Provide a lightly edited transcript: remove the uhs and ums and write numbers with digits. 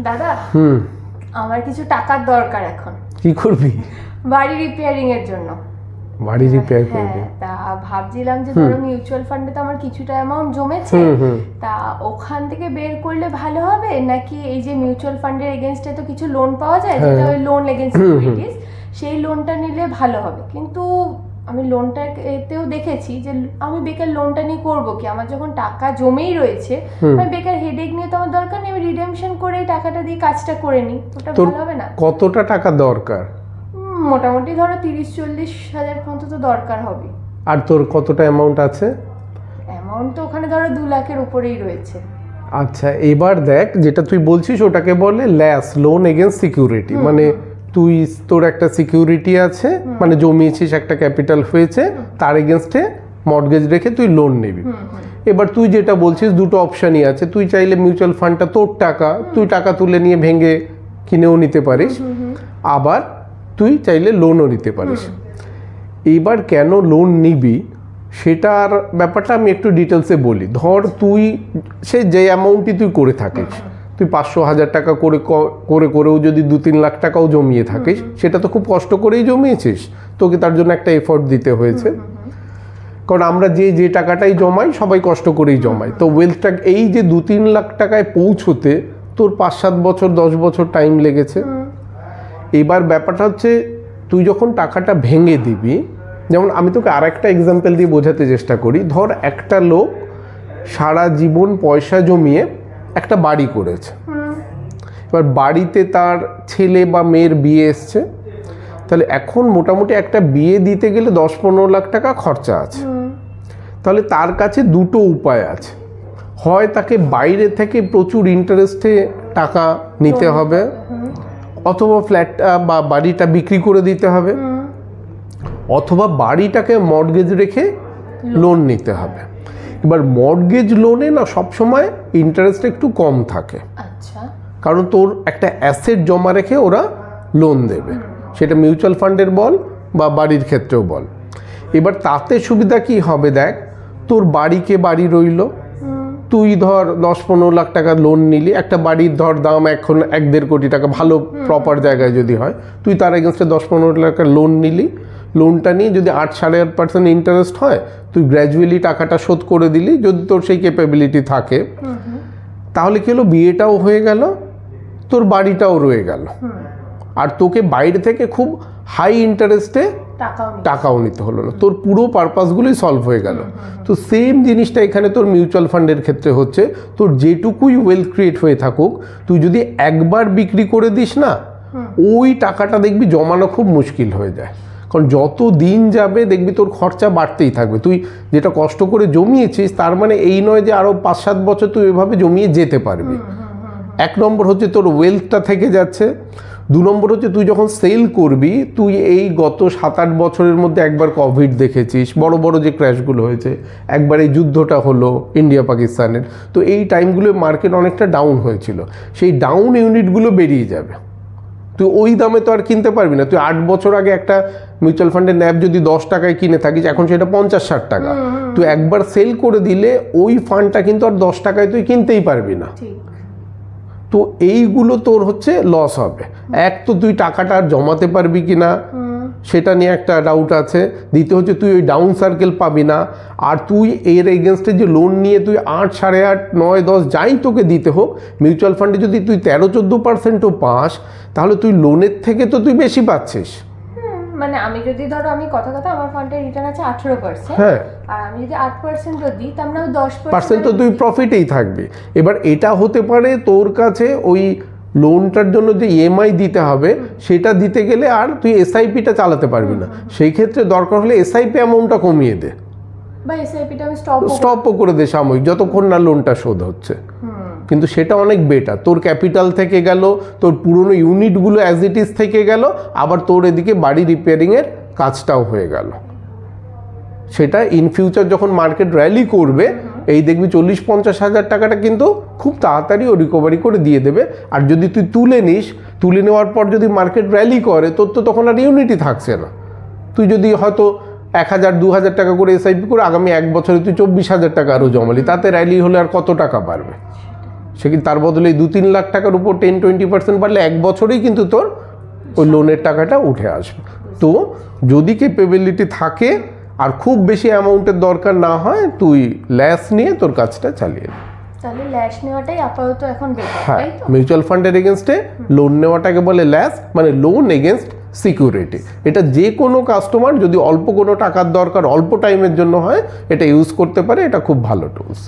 দাদা আমার কিছু টাকার দরকার এখন। কি করবি? বাড়ি রিপেয়ারিং এর জন্য। বাড়ি রিপেয়ার করবি? তা ভাবছিলাম যে ধরো মিউচুয়াল ফান্ডে তো আমার কিছুটা অ্যামাউন্ট জমেছে, তা ওখান থেকে বের করলে ভালো হবে নাকি এই যে মিউচুয়াল ফান্ডের এগেইনস্টে তো কিছু লোন পাওয়া যায় যেটা ওই লোন এগেইনস্ট সিকিউরিটিজ, সেই লোনটা নিলে ভালো হবে। কিন্তু আমি লোনটা এতেও দেখেছি যে আমি বেকার লোনটা নিয়ে করবো কি, আমার যখন টাকা জমেই রয়েছে আমি বেকার হেডেক নিয়ে তো আমার দরকার নেই, আমি রিডেমশন করে টাকাটা দিয়ে কাজটা করে নিই, ওটা ভালো হবে না? কতটা টাকা দরকার? মোটামুটি ধরো 30-40 হাজার পর্যন্ত তো দরকার হবে। আর তোর কতটা অ্যামাউন্ট আছে? অ্যামাউন্ট তো ওখানে ধরো 2 লাখের উপরেই রয়েছে। আচ্ছা, এবার দেখ যেটা তুই বলছিস ওটাকে বলে ল্যাস, লোন এগেইনস্ট সিকিউরিটি। মানে তুই তোর একটা সিকিউরিটি আছে, মানে জমিয়েছিস, একটা ক্যাপিটাল হয়েছে, তার এগেইনস্টে মর্টগেজ রেখে তুই লোন নিবি। এবার তুই যেটা বলছিস দুটো অপশানই আছে, তুই চাইলে মিউচুয়াল ফান্ডটা তোর টাকা, তুই টাকা তুলে নিয়ে ভেঙে কিনেও নিতে পারিস, আবার তুই চাইলে লোনও নিতে পারিস। এইবার কেন লোন নিবি সেটার ব্যাপারটা আমি একটু ডিটেলসে বলি। ধর তুই সে যে অ্যামাউন্টই তুই করে থাকিস, তুই 500,000 টাকা করেও যদি 2-3 লাখ টাকাও জমিয়ে থাকিস, সেটা তো খুব কষ্ট করেই জমিয়েছিস, তোকে তার জন্য একটা এফোর্ট দিতে হয়েছে। কারণ আমরা যে টাকাটাই জমাই সবাই কষ্ট করেই জমাই। তো ওয়েলথটা এই যে 2-3 লাখ টাকায় পৌঁছতে তোর 5-7 বছর 10 বছর টাইম লেগেছে। এবার ব্যাপারটা হচ্ছে তুই যখন টাকাটা ভেঙে দিবি, যেমন আমি তোকে আর একটা এক্সাম্পল দিয়ে বোঝাতে চেষ্টা করি। ধর একটা লোক সারা জীবন পয়সা জমিয়ে একটা বাড়ি করেছে, এবার বাড়িতে তার ছেলে বা মেয়ের বিয়ে এসছে, তাহলে এখন মোটামুটি একটা বিয়ে দিতে গেলে 10-15 লাখ টাকা খরচা আছে। তাহলে তার কাছে দুটো উপায় আছে, হয় তাকে বাইরে থেকে প্রচুর ইন্টারেস্টে টাকা নিতে হবে, অথবা ফ্ল্যাটটা বা বাড়িটা বিক্রি করে দিতে হবে, অথবা বাড়িটাকে মর্টগেজ রেখে লোন নিতে হবে। এবার মর্টগেজ লোনে না সবসময় ইন্টারেস্ট একটু কম থাকে, কারণ তোর একটা অ্যাসেট জমা রেখে ওরা লোন দেবে, সেটা মিউচুয়াল ফান্ডের বল বা বাড়ির ক্ষেত্রেও বল। এবার তাতে সুবিধা কি হবে, দেখ তোর বাড়িকে বাড়ি রইল, তুই ধর 10-15 লাখ টাকা লোন নিলি, একটা বাড়ির ধর দাম এখন 1-1.5 কোটি টাকা, ভালো প্রপার জায়গায় যদি হয়, তুই তার এগেনস্টে 10-15 লাখ টাকা লোন নিলি, লোনটা নিয়ে যদি 8-8.5% ইন্টারেস্ট হয়, তুই গ্র্যাজুয়ালি টাকাটা শোধ করে দিলি, যদি তোর সেই ক্যাপাবিলিটি থাকে, তাহলে কি হলো, বিয়েটাও হয়ে গেল, তোর বাড়িটাও রয়ে গেল, আর তোকে বাইরে থেকে খুব হাই ইন্টারেস্টে টাকাও নিতে হলো না, তোর পুরো পারপাসগুলোই সলভ হয়ে গেল। তো সেম জিনিসটা এখানে তোর মিউচুয়াল ফান্ডের ক্ষেত্রে হচ্ছে, তোর যেটুকুই ওয়েলথ ক্রিয়েট হয়ে থাকুক, তুই যদি একবার বিক্রি করে দিস না, ওই টাকাটা দেখবি জমানো খুব মুশকিল হয়ে যায়। কারণ যত দিন যাবে দেখবি তোর খরচা বাড়তেই থাকবে। তুই যেটা কষ্ট করে জমিয়েছিস তার মানে এই নয় যে আরও 5-7 বছর তুই এভাবে জমিয়ে যেতে পারবি। 1 নম্বর হচ্ছে তোর ওয়েলথটা থেকে যাচ্ছে, 2 নম্বর হচ্ছে তুই যখন সেল করবি, তুই এই গত 7-8 বছরের মধ্যে একবার কোভিড দেখেছিস, বড় বড় যে ক্র্যাশগুলো হয়েছে, একবার এই যুদ্ধটা হলো ইন্ডিয়া পাকিস্তানের, তো এই টাইমগুলো মার্কেট অনেকটা ডাউন হয়েছিল, সেই ডাউন ইউনিটগুলো বেরিয়ে যাবে, তুই ওই দামে তো আর কিনতে পারবি না। তুই 8 বছর আগে একটা মিউচুয়াল ফান্ডের ন্যাব যদি 10 টাকায় কিনে থাকিস, এখন সেটা 50-60 টাকা, তুই একবার সেল করে দিলে ওই ফান্ডটা কিন্তু আর 10 টাকায় তুই কিনতেই পারবি না। তো এইগুলো তোর হচ্ছে লস হবে। এক তো তুই টাকাটা আর জমাতে পারবি কি না সেটা নিয়ে একটা ডাউট আছে, দ্বিতীয় হচ্ছে তুই ওই ডাউন সার্কেল পাবি না, আর তুই এর এগেনস্টে যে লোন নিয়ে তুই 8, 8.5, 9, 10 যাই তোকে দিতে হোক, মিউচুয়াল ফান্ডে যদি তুই 13-14%ও পাস, তাহলে তুই লোনের থেকে তো তুই বেশি পাচ্ছিস। মানে আমি যদি ধরো আমি কথা আমার ফান্ডের রিটার্ন আছে 18%, হ্যাঁ, আর আমি যদি 8% দিই তার মানে 10% তো তুই প্রফিটেই থাকবি। এবার এটা হতে পারে তোর কাছে ওই লোনটার জন্য যে ইএমআই দিতে হবে সেটা দিতে গেলে আর তুই এসআইপিটা চালাতে পারবি না, সেই ক্ষেত্রে দরকার হলে এসআইপি অ্যামাউন্টটা কমিয়ে দে, বা এসআইপিটা আমি স্টপও করে দে সাময়িক, যতক্ষণ না লোনটা শোধ হচ্ছে। কিন্তু সেটা অনেক বেটার, তোর ক্যাপিটাল থেকে গেল, তোর পুরনো ইউনিটগুলো অ্যাজ ইট ইজ থেকে গেল, আবার তোর এদিকে বাড়ি রিপেয়ারিংয়ের কাজটাও হয়ে গেল। সেটা ইন ফিউচার যখন মার্কেট র্যালি করবে, এই দেখবি 40-50 হাজার টাকাটা কিন্তু খুব তাড়াতাড়ি ও রিকভারি করে দিয়ে দেবে। আর যদি তুই তুলে নিস, তুলে নেওয়ার পর যদি মার্কেট র্যালি করে, তোর তো তখন আর ইউনিটই থাকছে না। তুই যদি হয়তো 1000-2000 টাকা করে এসআইপি করে আগামী 1 বছরে তুই 24,000 টাকা আরও জমালি, তাতে র্যালি হলে আর কত টাকা পারবে? সে কিন্তু তার বদলে 2-3 লাখ টাকার উপর 10-20% বাড়লে 1 বছরেই কিন্তু তোর ওই লোনের টাকাটা উঠে আসবে। তো যদি ক্যাপেবিলিটি থাকে আর খুব বেশি অ্যামাউন্টের দরকার না হয়, তুই ল্যাস নিয়ে তোর কাজটা চালিয়ে দে। তাহলে ল্যাস নেওয়াটাই আপাতত এখন বেটার, হ্যাঁ, তাই তো? মিউচুয়াল ফান্ডের এগেনস্টে লোন নেওয়াটাকে বলে ল্যাস, মানে লোন এগেনস্ট সিকিউরিটি। এটা যে কোনো কাস্টমার যদি অল্প কোনো টাকার দরকার অল্প টাইমের জন্য হয়, এটা ইউজ করতে পারে, এটা খুব ভালো টুলস।